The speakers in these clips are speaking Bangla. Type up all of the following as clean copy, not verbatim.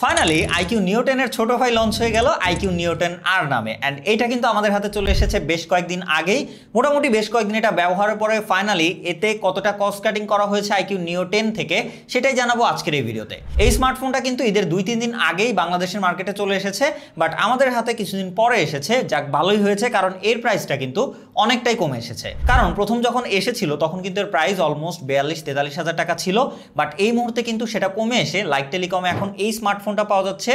ফাইনালি আইকিউ নিও 10 এর ছোট ভাই লঞ্চ হয়ে গেল আইকিউ নিও 10 আর নামে এন্ড এটা কিন্তু আমাদের হাতে চলে এসেছে বেশ কয়েকদিন আগেই। মোটামুটি বেশ কয়েকদিন এটা ব্যবহারের পরে ফাইনালি এতে কতটা কস্ট কাটিং করা হয়েছে আইকিউ নিও 10 থেকে সেটাই জানাবো আজকের এই ভিডিওতে। এই স্মার্টফোনটা কিন্তু ঈদের 2-3 দিন আগেই বাংলাদেশের মার্কেটে চলে এসেছে, বাট আমাদের হাতে কিছুদিন পরে এসেছে, যাক ভালোই হয়েছে কারণ এর প্রাইসটা কিন্তু অনেকটাই কমে এসেছে। কারণ প্রথম যখন এসেছিল তখন কিন্তু এর প্রাইস অলমোস্ট 42-43 হাজার টাকা ছিল, বাট এই মুহূর্তে কিন্তু সেটা কমে এসে লাইক টেলিকমে এখন এই স্মার্টফোনটা পাওয়া যাচ্ছে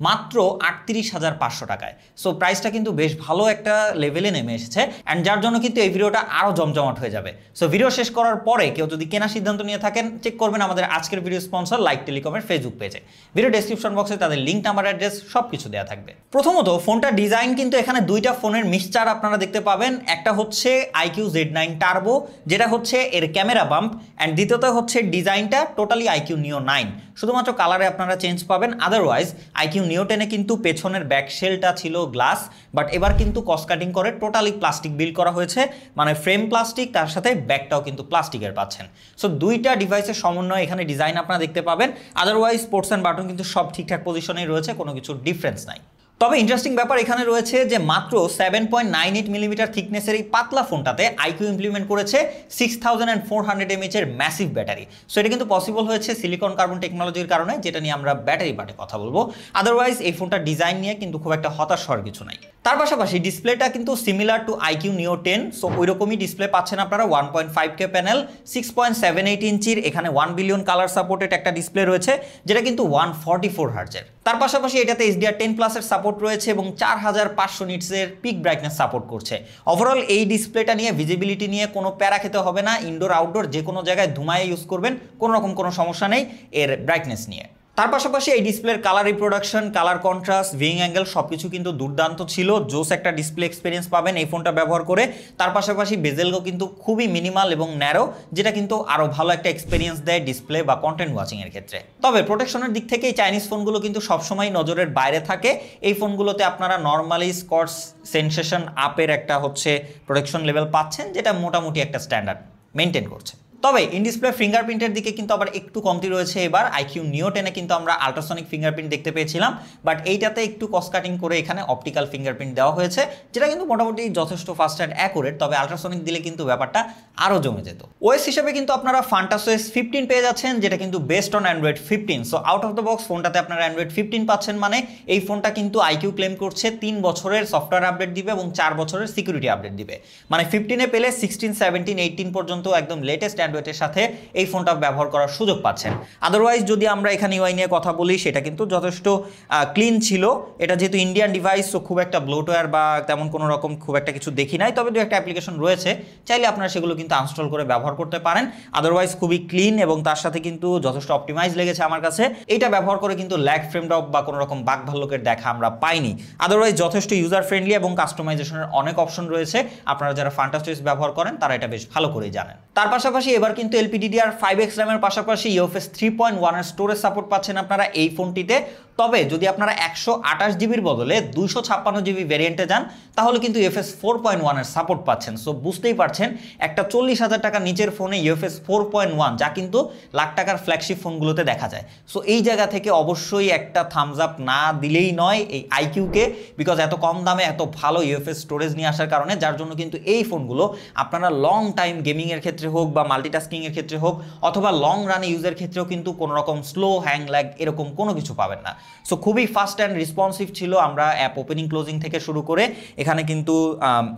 মাত্র 38,500 টাকায়। সো প্রাইসটা কিন্তু বেশ ভালো একটা লেভেলে নেমে এসেছে অ্যান্ড যার জন্য কিন্তু এই ভিডিওটা আরও জমজমাট হয়ে যাবে। সো ভিডিও শেষ করার পরে কেউ যদি কেনার সিদ্ধান্ত নিয়ে থাকেন চেক করবেন আমাদের আজকের ভিডিও স্পন্সর লাইক টেলিকমের ফেসবুক পেজে। ভিডিও ডেসক্রিপশন বক্সে তাদের লিঙ্ক, নাম্বার, অ্যাড্রেস সব কিছু দেওয়া থাকবে। প্রথমত ফোনটা ডিজাইন কিন্তু এখানে দুইটা ফোনের মিক্সচার আপনারা দেখতে পাবেন। একটা হচ্ছে আইকিউ Z9 টার্বো, যেটা হচ্ছে এর ক্যামেরা বাম্প, অ্যান্ড দ্বিতীয়ত হচ্ছে ডিজাইনটা টোটালি আইকিউ নিও 9, শুধুমাত্র কালারে আপনারা চেঞ্জ পাবেন। আদারওয়াইজ আইকিউ নিও 10 এ কিন্তু পেছনের ব্যাক শেলটা ছিল গ্লাস, বাট এবার কিন্তু কস্ট কাটিং করে টোটালি প্লাস্টিক বিল্ড করা হয়েছে, মানে ফ্রেম প্লাস্টিক, তার সাথে ব্যাকটাও কিন্তু প্লাস্টিকের পাচ্ছেন। সো দুইটা ডিভাইসের সমন্বয় এখানে ডিজাইন আপনারা দেখতে পাবেন। আদারওয়াইজ পোর্টস অ্যান্ড বাটন কিন্তু সব ঠিকঠাক পজিশনেই রয়েছে, কোনো কিছু ডিফারেন্স নাই। তবে ইন্টারেস্টিং ব্যাপার এখানে রয়েছে যে মাত্র 7.98 মিলিমিটার থিকনেসের এই পাতলা ফোনটাতে আইকিউ ইমপ্লিমেন্ট করেছে 6400 mAh এর ম্যাসিভ ব্যাটারি। সো এটা কিন্তু পসিবল হয়েছে সিলিকন কার্বন টেকনোলজির কারণে, যেটা নিয়ে আমরা ব্যাটারি পার্টে কথা বলবো। আদারওয়াইজ এই ফোনটার ডিজাইন নিয়ে কিন্তু খুব একটা হতাশ হওয়ার কিছু নাই। তার পাশাপাশি ডিসপ্লেটা কিন্তু সিমিলার টু আইকিউ নিও 10, সো ওই রকমই ডিসপ্লে পাচ্ছেন আপনারা। 1.5K প্যানেল, 6.78 ইঞ্চির, এখানে 1 বিলিয়ন কালার সাপোর্টেড একটা ডিসপ্লে রয়েছে, যেটা কিন্তু 144 হার্টজের। তার পাশাপাশি এটাতে HDR10+ এর সাপোর্ট রয়েছে এবং 4500 নিটসের পিক ব্রাইটনেস সাপোর্ট করছে। ওভারঅল এই ডিসপ্লেটা নিয়ে ভিজিবিলিটি নিয়ে কোনো প্যারা খেতে হবে না, ইনডোর আউটডোর যে কোনো জায়গায় ধুমায় ইউজ করবেন, কোনো রকম কোনো সমস্যা নেই এর ব্রাইটনেস নিয়ে। তার পাশাপাশি এই ডিসপ্লের colour reproduction, colour contrast, viewing angle সবকিছু কিন্তু দুর্দান্ত ছিল। জোস একটা ডিসপ্লে এক্সপিরিয়েন্স পাবেন এই ফোনটা ব্যবহার করে। তার পাশাপাশি বেজেলও কিন্তু খুবই মিনিমাল এবং ন্যারো, যেটা কিন্তু আরও ভালো একটা এক্সপিরিয়েন্স দেয় ডিসপ্লে বা কন্টেন্ট ওয়াচিং এর ক্ষেত্রে। তবে প্রোটেকশনের দিক থেকে এই চাইনিজ ফোনগুলো কিন্তু সবসময় নজরের বাইরে থাকে। এই ফোনগুলোতে আপনারা নর্মালি স্কটস সেনসেশন আপের একটা হচ্ছে প্রোটেকশন লেভেল পাচ্ছেন, যেটা মোটামুটি একটা স্ট্যান্ডার্ড মেনটেন করছে। তবে ইন ডিসপ্লে ফিঙ্গারপ্রিন্টের দিকে কিন্তু আবার একটু কমতি রয়েছে। এবার আইকিউ নিও 10 এ কিন্তু আমরা আল্ট্রাসনিক ফিঙ্গারপ্রিন্ট দেখতে পেয়েছিলাম, বাট এইটাতে একটু কস্ট কাটিং করে এখানে অপটিক্যাল ফিঙ্গারপ্রিন্ট দেওয়া হয়েছে, যেটা কিন্তু মোটামুটি যথেষ্ট ফাস্ট অ্যান্ড অ্যাকুরেট। তবে আল্ট্রাসনিক দিলে কিন্তু ব্যাপারটা আরও জমে যেত। ওএস হিসেবে কিন্তু আপনারা ফান্টাসওএস 15 পেয়ে যাচ্ছেন, যেটা কিন্তু best on Android 15। So out of the box ফোনটাতে আপনারা অ্যান্ড্রয়েড 15 পাচ্ছেন, মানে এই ফোনটা কিন্তু আইকিউ ক্লেম করছে 3 বছরের সফটওয়্যার আপডেট দিবে এবং 4 বছরের সিকিউরিটি আপডেট দিবে। মানে 15 এ পেলে 16, 17, 18 পর্যন্ত একদম লেটেস্ট অ্যান্ড্রয়েডের সাথে এই ফোনটা ব্যবহার করার সুযোগ পাচ্ছেন। আদারওয়াইজ যদি আমরা এখানে ইউআই নিয়ে কথা বলি, সেটা কিন্তু যথেষ্ট ক্লিন ছিল। এটা যেহেতু ইন্ডিয়ান ডিভাইস, তো খুব একটা ব্লোটওয়্যার বা তেমন কোনো রকম খুব একটা কিছু দেখি নাই। তবে দু একটা অ্যাপ্লিকেশন রয়েছে, চাইলে আপনারা সেগুলো কিন্তু আনস্টল করে ব্যবহার করতে পারেন। আদারওয়াইজ খুবই ক্লিন এবং তার সাথে কিন্তু যথেষ্ট অপটিমাইজ লেগেছে আমার কাছে। এইটা ব্যবহার করে কিন্তু ল্যাগ, ফ্রেম ড্রপ বা কোনো রকম বাক ভাল্লুকের দেখা আমরা পাইনি। আদারওয়াইজ যথেষ্ট ইউজার ফ্রেন্ডলি এবং কাস্টমাইজেশনের অনেক অপশন রয়েছে। আপনারা যারা ফান্টাসওএস ব্যবহার করেন তারা এটা বেশ ভালো করেই জানেন। তার পাশাপাশি এবার কিন্তু LPDDR5X র্যামের পাশাপাশি UFS 3.1 এর স্টোরেজ সাপোর্ট পাচ্ছেন আপনারা এই ফোনটিতে। তবে যদি আপনারা 128 জিবির বদলে 256 জিবি ভ্যারিয়েন্টে যান, তাহলে কিন্তু UFS 4.1 এর সাপোর্ট পাচ্ছেন। সো বুঝতেই পারছেন একটা 40,000 টাকা নিচের ফোনে UFS 4.1, যা কিন্তু লাখ টাকার ফ্ল্যাগশিপ ফোনগুলোতে দেখা যায়। সো এই জায়গা থেকে অবশ্যই একটা থামস আপ না দিলেই নয় এই আইকিউকে, বিকজ এত কম দামে এত ভালো UFS স্টোরেজ নিয়ে আসার কারণে, যার জন্য কিন্তু এই ফোনগুলো আপনারা লং টাইম গেমিংয়ের ক্ষেত্রে হোক বা মাল্টিটাস্কিংয়ের ক্ষেত্রে হোক অথবা লং রান ইউজের ক্ষেত্রেও কিন্তু কোনো রকম স্লো, হ্যাং, ল্যাগ এরকম কোনো কিছু পাবেন না। সো খুবই ফাস্ট অ্যান্ড রেসপন্সিভ ছিল। আমরা অ্যাপ ওপেনিং ক্লোজিং থেকে শুরু করে এখানে কিন্তু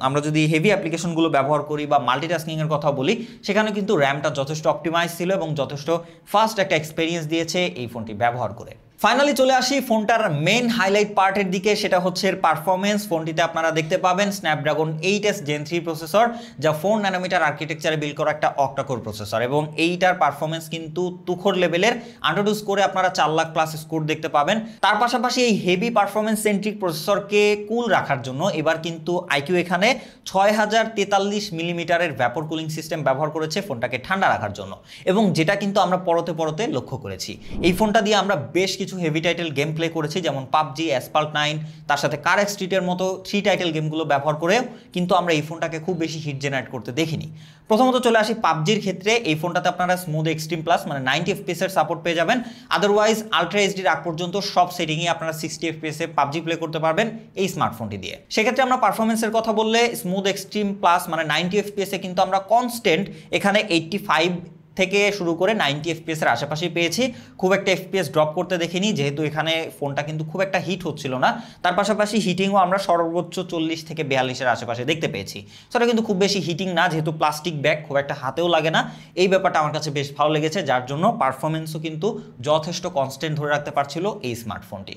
আমরা যদি হেভি অ্যাপ্লিকেশনগুলো ব্যবহার করি বা মাল্টিটাস্কিংয়ের কথা বলি, সেখানে কিন্তু র্যামটা যথেষ্ট অপটিমাইজ ছিল এবং যথেষ্ট ফাস্ট একটা এক্সপিরিয়েন্স দিয়েছে এই ফোনটি ব্যবহার করে। ফাইনালি চলে আসি ফোনটার মেইন হাইলাইট পার্টের দিকে, সেটা হচ্ছে এর পারফরমেন্স। ফোনটিতে আপনারা দেখতে পাবেন স্ন্যাপড্রাগন 8S Gen 3 প্রসেসর, যা 4 ন্যানোমিটার আর্কিটেকচারে বিল্ড করা একটা অক্টাকোর প্রসেসর, এবং এইটার পারফরমেন্স কিন্তু তুখর লেভেলের। আন্ডারডুস করে আপনারা 4 লাখ প্লাস স্কোর দেখতে পাবেন। তার পাশাপাশি এই হেভি পারফরমেন্স সেন্ট্রিক প্রসেসরকে কুল রাখার জন্য এবার কিন্তু আইকিউ এখানে 6043 মিলিমিটারের ভ্যাপর কুলিং সিস্টেম ব্যবহার করেছে ফোনটাকে ঠান্ডা রাখার জন্য, এবং যেটা কিন্তু আমরা পরতে পরতে লক্ষ্য করেছি। এই ফোনটা দিয়ে আমরা বেশ কিছু কিছু হেভি টাইটেল গেম প্লে করেছি, যেমন পাবজি, অ্যাসফাল্ট 9, তার সাথে কার স্ট্রিটের মতো 3 টাইটেল গেমগুলো ব্যবহার করেও কিন্তু আমরা এই ফোনটাকে খুব বেশি হিট জেনারেট করতে দেখিনি। প্রথমত চলে আসি পাবজির ক্ষেত্রে। এই ফোনটাতে আপনারা স্মুথ এক্সট্রিম প্লাস মানে 90 FPS এর সাপোর্ট পেয়ে যাবেন। আদারওয়াইজ আলট্রা এইচডির আগ পর্যন্ত সব সেটিংয়ে আপনারা 60 FPS এ পাবজি প্লে করতে পারবেন এই স্মার্টফোনটি দিয়ে। সেক্ষেত্রে আমরা পারফরমেন্সের কথা বললে স্মুথ এক্সট্রিম প্লাস মানে 90 FPS এ কিন্তু আমরা কনস্ট্যান্ট এখানে 85 থেকে শুরু করে 90 FPS এর আশেপাশেই পেয়েছি। খুব একটা FPS ড্রপ করতে দেখিনি, যেহেতু এখানে ফোনটা কিন্তু খুব একটা হিট হচ্ছিল না। তার পাশাপাশি হিটিংও আমরা সর্বোচ্চ 40 থেকে 42 এর আশেপাশে দেখতে পেয়েছি। সেটা কিন্তু খুব বেশি হিটিং না, যেহেতু প্লাস্টিক ব্যাগ খুব একটা হাতেও লাগে না। এই ব্যাপারটা আমার কাছে বেশ ভালো লেগেছে, যার জন্য পারফরমেন্সও কিন্তু যথেষ্ট কনস্ট্যান্ট ধরে রাখতে পারছিল এই স্মার্টফোনটি।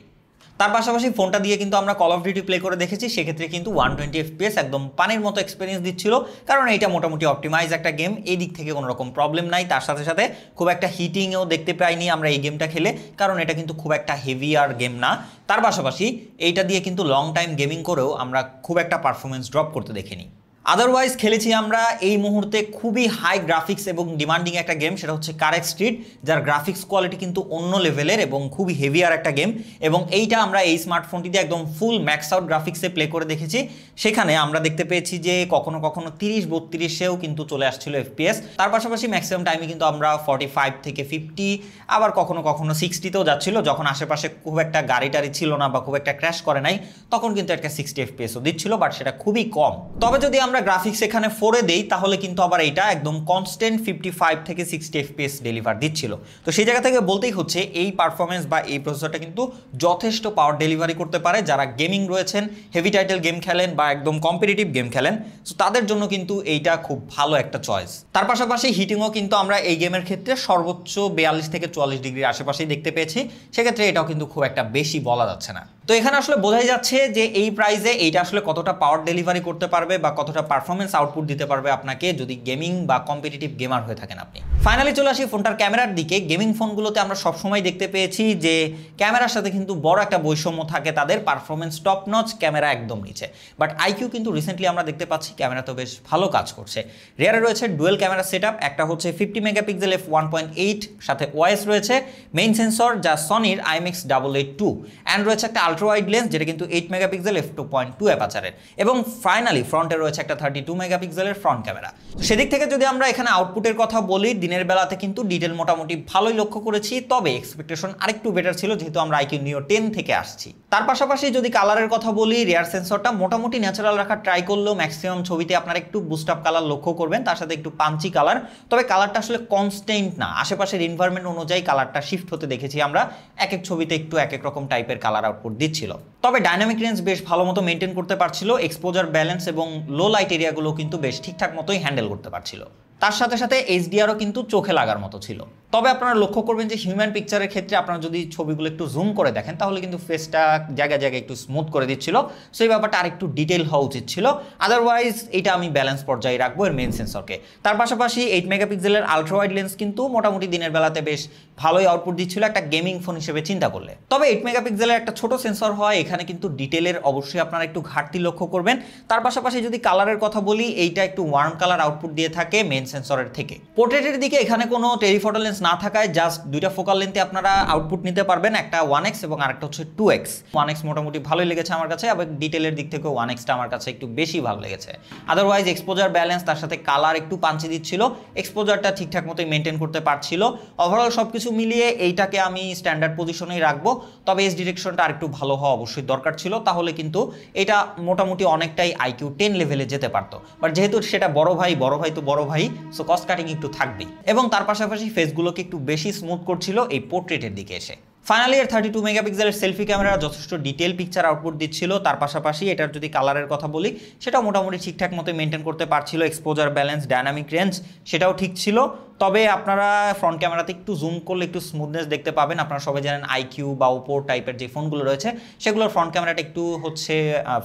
তার পাশাপাশি ফোনটা দিয়ে কিন্তু আমরা কল অফ ডিউটি প্লে করে দেখেছি, সেক্ষেত্রে কিন্তু 120 FPS একদম পানির মতো এক্সপিরিয়েন্স দিচ্ছিল, কারণ এইটা মোটামুটি অপটিমাইজ একটা গেম, এই দিক থেকে কোনো রকম প্রবলেম নাই। তার সাথে সাথে খুব একটা হিটিংও দেখতে পাইনি আমরা এই গেমটা খেলে, কারণ এটা কিন্তু খুব একটা হেভি আর গেম না। তার পাশাপাশি এইটা দিয়ে কিন্তু লং টাইম গেমিং করেও আমরা খুব একটা পারফরমেন্স ড্রপ করতে দেখিনি। আদারওয়াইজ খেলেছি আমরা এই মুহূর্তে খুবই হাই গ্রাফিক্স এবং ডিমান্ডিং একটা গেম, সেটা হচ্ছে কার স্ট্রিট, যার গ্রাফিক্স কোয়ালিটি কিন্তু অন্য লেভেলের এবং খুবই হেভিয়ার একটা গেম। এবং এইটা আমরা এই স্মার্টফোনটি দিয়ে একদম ফুল ম্যাক্স আউট গ্রাফিক্সে প্লে করে দেখেছি। সেখানে আমরা দেখতে পেয়েছি যে কখনো কখনো 30-32-এও কিন্তু চলে আসছিল FPS। তার পাশাপাশি ম্যাক্সিমাম টাইমে কিন্তু আমরা 45 থেকে 50, আবার কখনো কখনো 60তেও যাচ্ছিল, যখন আশেপাশে খুব একটা গাড়ি টাড়ি ছিল না বা খুব একটা ক্র্যাশ করে নাই, তখন কিন্তু একটা 60 FPSও দিচ্ছিল, বাট সেটা খুবই কম। তবে যদি আমরা গ্রাফিক্স এখানে 4-এ দেই, তাহলে কিন্তু আবার এটা একদম কনস্ট্যান্ট 55 থেকে 60 FPS ডেলিভার দিচ্ছিল। তো সেই জায়গা থেকে বলতেই হচ্ছে এই পারফরমেন্স বা এই প্রসেসরটা কিন্তু যথেষ্ট পাওয়ার ডেলিভারি করতে পারে। যারা গেমিং রয়েছেন, হেভি টাইটেল গেম খেলেন বা একদম কম্পিটিটিভ গেম খেলেন, সো তাদের জন্য কিন্তু এইটা খুব ভালো একটা চয়েস। তার পাশাপাশি হিটিংও কিন্তু আমরা এই গেমের ক্ষেত্রে সর্বোচ্চ 42 থেকে 44 ডিগ্রির আশেপাশেই দেখতে পেয়েছি, সেক্ষেত্রে এটাও কিন্তু খুব একটা বেশি বলা যাচ্ছে না। তো এখানে আসলে বোঝাই যাচ্ছে যে এই প্রাইসে এইটা আসলে কতটা পাওয়ার ডেলিভারি করতে পারবে বা কতটা পারফরমেন্স আউটপুট দিতে পারবে আপনাকে, যদি গেমিং বা কম্পিটিটিভ গেমার হয়ে থাকেন আপনি। ফাইনালি চলে আসি ফোনটার ক্যামেরার দিকে। গেমিং ফোনগুলোতে আমরা সবসময় দেখতে পেয়েছি যে ক্যামেরার সাথে কিন্তু বড় একটা বৈষম্য থাকে, তাদের পারফরমেন্স টপ নচ, ক্যামেরা একদম নিচে। বাট আইকিউ কিন্তু রিসেন্টলি আমরা দেখতে পাচ্ছি ক্যামেরা তো বেশ ভালো কাজ করছে। রিয়ারে রয়েছে ডুয়েল ক্যামেরা সেটআপ, একটা হচ্ছে 50 মেগাপিক্সেল f1.8, সাথে ওএস রয়েছে, মেইন সেন্সর যা সনির IMX882, অ্যান্ড রয়েছে একটা আলট্রা ওয়াইড লেন্স যেটা কিন্তু 8 মেগাপিক্সেল f2.2 অ্যাপাচারের, এবং ফাইনালি ফ্রন্টে রয়েছে একটা 32 মেগাপিক্সেলের ফ্রন্ট ক্যামেরা। সেদিক থেকে যদি আমরা এখানে আউটপুটের কথা বলি, দিনের বেলাতে কিন্তু ডিটেল মোটামুটি ভালোই লক্ষ্য করেছি, তবে এক্সপেকটেশন আরেকটু বেটার ছিল, যেহেতু আমরা IQ Neo 10 থেকে আসছি। তার পাশাপাশি যদি কালারের কথা বলি, রিয়ার সেন্সরটা মোটামুটি ন্যাচারাল রাখার ট্রাই করলেও ম্যাক্সিমাম ছবিতে আপনারা একটু বুস্ট আপ কালার লক্ষ্য করবেন, তার সাথে একটু পাঞ্চি কালার, তবে কালারটা আসলে কনস্ট্যান্ট না, আশেপাশের এনভায়রনমেন্ট অনুযায়ী কালারটা শিফট হতে দেখেছি আমরা, এক এক ছবিতে একটু এক এক রকম টাইপের কালার আউটপুট দিচ্ছিল। তবে ডাইনামিক রেঞ্জ বেশ ভালো মতো মেনটেন করতে পারছিল, এক্সপোজার ব্যালেন্স এবং লো লাইট এরিয়াগুলো কিন্তু বেশ ঠিকঠাক মতোই হ্যান্ডেল করতে পারছিল। তার সাথে সাথে HDRও কিন্তু চোখে লাগার মতো ছিল। তবে আপনারা লক্ষ্য করবেন যে হিউম্যান পিকচারের ক্ষেত্রে আপনারা যদি ছবিগুলো একটু জুম করে দেখেন, তাহলে কিন্তু ফেসটা জায়গায় জায়গায় একটু স্মুথ করে দিচ্ছিল, সো এই ব্যাপারটা আর একটু ডিটেল হওয়া উচিত ছিল। আদারওয়াইজ এটা আমি ব্যালেন্স পর্যায়ে রাখবো এর মেইন সেন্সরকে। তার পাশাপাশি 8 মেগাপিক্সেলের আলট্রা ওয়াইড লেন্স কিন্তু মোটামুটি দিনের বেলাতে বেশ ভালোই আউটপুট দিচ্ছিল একটা গেমিং ফোন হিসেবে চিন্তা করলে। তবে 8 মেগাপিক্সেলের একটা ছোট সেন্সর হয়, এখানে কিন্তু ডিটেলের অবশ্যই আপনারা একটু ঘাটতি লক্ষ্য করবেন। তার পাশাপাশি যদি কালারের কথা বলি, এইটা একটু ওয়ার্ম কালার আউটপুট দিয়ে থাকে মেইন সেন্সরের থেকে। পোর্ট্রেটের দিকে এখানে কোনো টেলিফটো লেন্স না থাকায় জাস্ট দুইটা ফোকাল লেন্থে আপনারা আউটপুট নিতে পারবেন, একটা 1x এবং আরেকটা হচ্ছে 2x। 1x মোটামুটি ভালোই লেগেছে আমার কাছে, আবার ডিটেলের দিক থেকেও 1xটা আমার কাছে একটু বেশি ভালো লেগেছে। আদারওয়াইজ এক্সপোজার ব্যালেন্স, তার সাথে কালার একটু পাঞ্চি দিচ্ছিল, এক্সপোজারটা ঠিকঠাক মতোই মেনটেন করতে পারছিল। ওভারঅল সবকিছু মিলিয়ে এইটাকে আমি স্ট্যান্ডার্ড পজিশনেই রাখবো, তবে এজ ডিরেকশনটা আরেকটু ভালো হওয়া অবশ্যই দরকার ছিল, তাহলে কিন্তু এটা মোটামুটি অনেকটাই IQ 10 লেভেলে যেতে পারতো। বাট যেহেতু সেটা বড় ভাই তো বড় ভাই, সো কস্ট কাটিং একটু থাকবেই। এবং তার পাশাপাশি ফেসগুলোকে একটু বেশি স্মুথ করছিল এই পোর্ট্রেটের দিকে এসে। ফাইনালি এর 32 মেগাপিক্সেলের সেলফি ক্যামেরা যথেষ্ট ডিটেল পিকচার আউটপুট দিচ্ছিল। তার পাশাপাশি এটার যদি কালারের কথা বলি, সেটাও মোটামুটি ঠিকঠাক মতো মেনটেন করতে পারছিল। এক্সপোজার ব্যালেন্স, ডায়নামিক রেঞ্জ সেটাও ঠিক ছিল। তবে আপনারা ফ্রন্ট ক্যামেরাতে একটু জুম করলে একটু স্মুথনেস দেখতে পাবেন। আপনারা সবাই জানেন IQ বা ওপো টাইপের যে ফোনগুলো রয়েছে, সেগুলোর ফ্রন্ট ক্যামেরাটা একটু হচ্ছে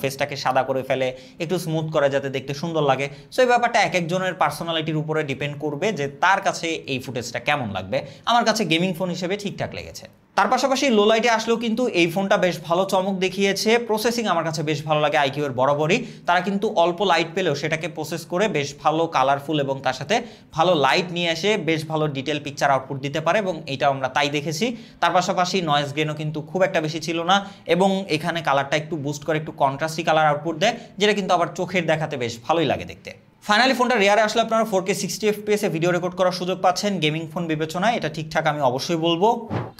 ফেসটাকে সাদা করে ফেলে, একটু স্মুথ করে যাতে দেখতে সুন্দর লাগে। সো এই ব্যাপারটা এক একজনের পার্সোনালিটির উপরে ডিপেন্ড করবে যে তার কাছে এই ফুটেজটা কেমন লাগবে। আমার কাছে গেমিং ফোন হিসেবে ঠিকঠাক লেগেছে। তার পাশাপাশি লো লাইটে আসলেও কিন্তু এই ফোনটা বেশ ভালো চমক দেখিয়েছে। প্রসেসিং আমার কাছে বেশ ভালো লাগে আইকিউ এর বরাবরই। তারা কিন্তু অল্প লাইট পেলেও সেটাকে প্রসেস করে বেশ ভালো কালারফুল এবং তার সাথে ভালো লাইট নিয়ে এসে বেশ ভালো ডিটেল পিকচার আউটপুট দিতে পারে এবং এটা আমরা তাই দেখেছি। তার পাশাপাশি নয়েজ গেনও কিন্তু খুব একটা বেশি ছিল না এবং এখানে কালারটা একটু বুস্ট করে একটু কন্ট্রাস্টি কালার আউটপুট দেয়, যেটা কিন্তু আবার চোখের দেখাতে বেশ ভালোই লাগে দেখতে। ফাইনালি ফোনটা রেয়ারে আসলে আপনারা 4K 60 FPS এ ভিডিও রেকর্ড করার সুযোগ পাচ্ছেন। গেমিং ফোন বিবেচনায় এটা ঠিকঠাক আমি অবশ্যই বলবো।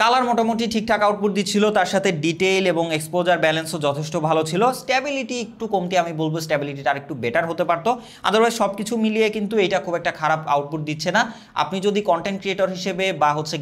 কালার মোটামুটি ঠিকঠাক আউটপুট দিচ্ছিল, তার সাথে ডিটেইল এবং এক্সপোজার ব্যালেন্সও যথেষ্ট ভালো ছিল। স্ট্যাবিলিটি একটু কমতি, আমি বলবো স্ট্যাবিলিটিটা আর একটু বেটার হতে পারতো। আদারওয়াইজ সব কিছু মিলিয়ে কিন্তু এটা খুব একটা খারাপ আউটপুট দিচ্ছে না। আপনি যদি কন্টেন্ট ক্রিয়েটর হিসেবে বা হচ্ছে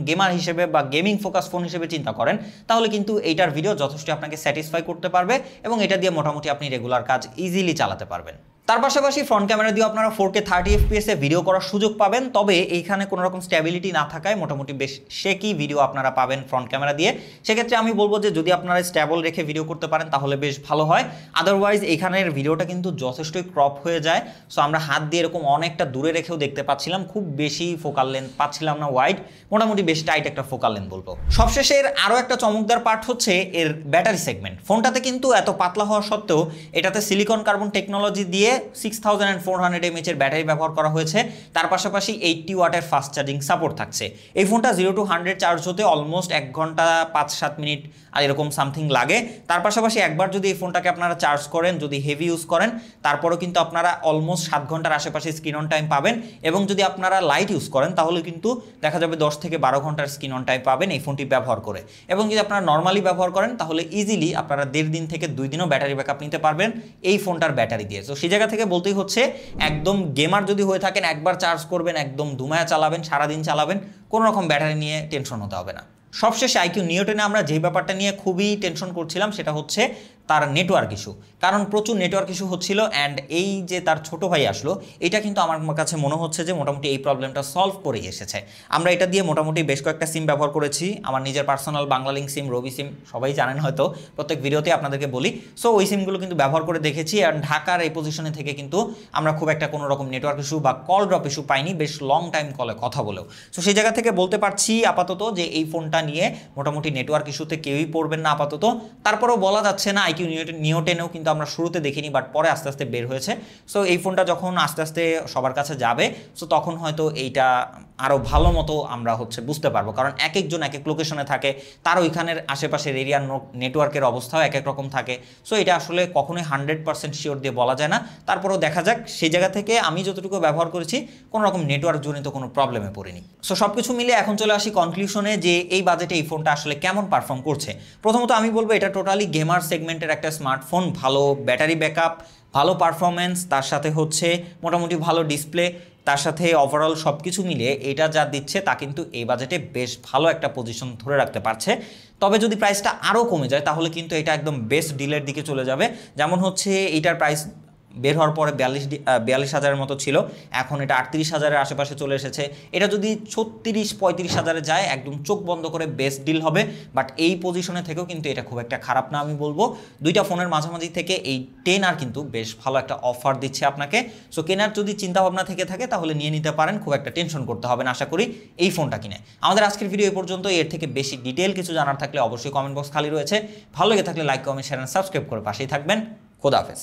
গেমার হিসেবে বা গেমিং ফোকাস ফোন হিসেবে চিন্তা করেন, তাহলে কিন্তু এইটার ভিডিও যথেষ্ট আপনাকে স্যাটিসফাই করতে পারবে এবং এটা দিয়ে মোটামুটি আপনি রেগুলার কাজ ইজিলি চালাতে পারবেন। তার পাশাপাশি ফ্রন্ট ক্যামেরা দিয়ে আপনারা 4K 30 FPS এ ভিডিও করার সুযোগ পাবেন, তবে এইখানে কোনো রকম স্ট্যাবিলিটি না থাকায় মোটামুটি বেশ শেকি ভিডিও আপনারা পাবেন ফ্রন্ট ক্যামেরা দিয়ে। সেক্ষেত্রে আমি বলবো যে যদি আপনারা স্ট্যাবল রেখে ভিডিও করতে পারেন তাহলে বেশ ভালো হয়। আদারওয়াইজ এখানের ভিডিওটা কিন্তু যথেষ্টই ক্রপ হয়ে যায়। সো আমরা হাত দিয়ে এরকম অনেকটা দূরে রেখেও দেখতে পাচ্ছিলাম, খুব বেশি ফোকাল লেন্থ পাচ্ছিলাম না ওয়াইড, মোটামুটি বেশ টাইট একটা ফোকাল লেন্থ বলবো। সবশেষে এর আরও একটা চমকদার পার্ট হচ্ছে এর ব্যাটারি সেগমেন্ট। ফোনটাতে কিন্তু এত পাতলা হওয়া সত্ত্বেও এটাতে সিলিকন কার্বন টেকনোলজি দিয়ে 6400 mAh এর ব্যাটারি ব্যবহার করা হয়েছে। তার পাশাপাশি 80 ওয়াটের ফাস্ট চার্জিং সাপোর্ট থাকছে। এই ফোনটা 0 to 100 চার্জ হতে অলমোস্ট 1 ঘন্টা 5-7 মিনিট আর এরকম সামথিং লাগে। তার পাশাপাশি একবার যদি এই ফোনটাকে আপনারা চার্জ করেন, যদি হেভি ইউজ করেন, তারপরেও কিন্তু আপনারা অলমোস্ট 7 ঘন্টার আশেপাশে স্ক্রিন অন টাইম পাবেন এবং যদি আপনারা লাইট ইউজ করেন তাহলে কিন্তু দেখা যাবে 10 থেকে 12 ঘন্টার স্ক্রিন অন টাইম পাবেন এই ফোনটি ব্যবহার করে। এবং যদি আপনারা নর্মালি ব্যবহার করেন তাহলে ইজিলি আপনারা 1.5 দিন থেকে 2 দিনও ব্যাটারি ব্যাকআপ নিতে পারবেন এই ফোনটার ব্যাটারি দিয়ে। তো সেই জায়গা থেকে বলতেই হচ্ছে একদম গেমার যদি হয়ে থাকেন, একবার চার্জ করবেন, একদম ধুমায়া চালাবেন, সারাদিন চালাবেন, কোনো রকম ব্যাটারি নিয়ে টেনশন হতে হবে না। সবশেষে আইকিউ নিও 10 আমরা যে ব্যাপারটা নিয়ে খুবই টেনশন করছিলাম সেটা হচ্ছে তার নেটওয়ার্ক ইস্যু, কারণ প্রচুর নেটওয়ার্ক ইস্যু হচ্ছিল। অ্যান্ড এই যে তার ছোট ভাই আসলো, এটা কিন্তু আমার কাছে মনে হচ্ছে যে মোটামুটি এই প্রবলেমটা সলভ করে এসেছে। আমরা এটা দিয়ে মোটামুটি বেশ কয়েকটা সিম ব্যবহার করেছি, আমার নিজের পার্সোনাল বাংলালিংক সিম, রবি সিম, সবাই জানেন হয়তো, প্রত্যেক ভিডিওতে আপনাদেরকে বলি। সো ওই সিমগুলো কিন্তু ব্যবহার করে দেখেছি অ্যান্ড ঢাকার এই পজিশনে থেকে কিন্তু আমরা খুব একটা কোনো রকম নেটওয়ার্ক ইস্যু বা কল ড্রপ ইস্যু পাইনি, বেশ লং টাইম কলে কথা বলেও। সো সেই জায়গা থেকে বলতে পারছি আপাতত যে এই ফোনটা নিয়ে মোটামুটি নেটওয়ার্ক ইস্যুতে কেউই পড়বেন না আপাতত। তারপরেও বলা যাচ্ছে না, আইকিউ নিও 10 কিন্তু আমরা শুরুতে দেখিনি, বাট পরে আস্তে আস্তে বের হয়েছে। সো এই ফোনটা যখন আস্তে আস্তে সবার কাছে যাবে, সো তখন হয়তো এইটা আরও ভালো মতো আমরা বুঝতে পারবো, কারণ এক একজন এক এক লোকেশনে থাকে, তার ওইখানের আশেপাশের এরিয়ার নেটওয়ার্কের অবস্থাও এক এক রকম থাকে। সো এটা আসলে কখনোই 100% শিওর দিয়ে বলা যায় না। তারপরেও দেখা যাক, সেই জায়গা থেকে আমি যতটুকু ব্যবহার করেছি কোনো রকম নেটওয়ার্ক জনিত কোনো প্রবলেমে পড়িনি। সো সব কিছু মিলে এখন চলে আসি কনক্লুশনে যে এই বাজেটে এই ফোনটা আসলে কেমন পারফর্ম করছে। প্রথমত আমি বলবো এটা টোটালি গেমার সেগমেন্টের একটা স্মার্টফোন, ভালো ব্যাটারি ব্যাকআপ, ভালো পারফরমেন্স, তার সাথে মোটামুটি ভালো ডিসপ্লে, তার সাথে ওভারঅল সব কিছু মিলিয়ে এটা যা দিচ্ছে তা কিন্তু এই বাজেটে বেশ ভালো একটা পজিশন ধরে রাখতে পারছে। তবে যদি প্রাইসটা আরও কমে যায় তাহলে কিন্তু এটা একদম বেস্ট ডিলের দিকে চলে যাবে। যেমন এইটার প্রাইস বের হওয়ার পরে 42,000-এর মতো ছিল, এখন এটা 38,000-এর আশেপাশে চলে এসেছে। এটা যদি 36-35,000-এ যায় একদম চোখ বন্ধ করে বেস্ট ডিল হবে। বাট এই পজিশনে থেকেও কিন্তু এটা খুব একটা খারাপ না আমি বলবো। দুইটা ফোনের মাঝামাঝি থেকে এই 10R কিন্তু বেশ ভালো একটা অফার দিচ্ছে আপনাকে। সো কেনার যদি চিন্তাভাবনা থেকে থাকে তাহলে নিয়ে নিতে পারেন, খুব একটা টেনশন করতে হবে না আশা করি এই ফোনটা কিনে। আমাদের আজকের ভিডিও এই পর্যন্ত। এর থেকে বেশি ডিটেল কিছু জানার থাকলে অবশ্যই কমেন্ট বক্স খালি রয়েছে। ভালো লেগে থাকলে লাইক, কমেন্ট, শেয়ার, সাবস্ক্রাইব করে পাশেই থাকবেন। খোদা হাফেজ।